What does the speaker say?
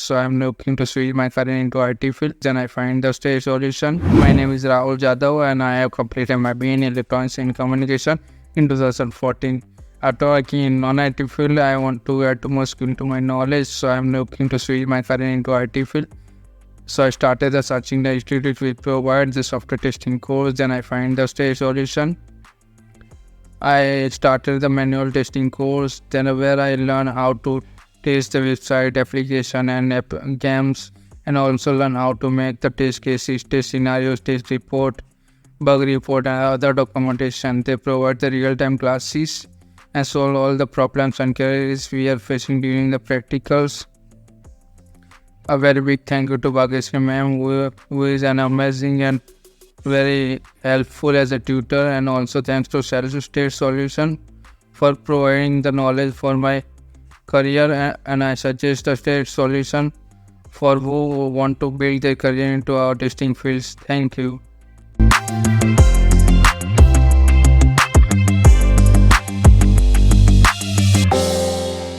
so I'm looking to switch my career into IT field. Then I find the STAD Solution. My name is Rahul Jadhav and I have completed my BA in Electronics and Communication in 2014. After working in non-IT field, I want to add more skill to my knowledge, so I'm looking to switch my career into IT field. So I started searching the institute which provides the software testing course. Then I find the STAD Solution. I started the manual testing course, then where I learned how to test the website, application and games, and also learn how to make the test cases, test scenarios, test report, bug report and other documentation. They provide the real-time classes and solve all the problems and queries we are facing during the practicals. A very big thank you to Bhagyashree ma'am who is an amazing and very helpful as a tutor, and also thanks to STAD Solution for providing the knowledge for my career, and I suggest the STAD Solution for who want to build their career into our testing fields. Thank you.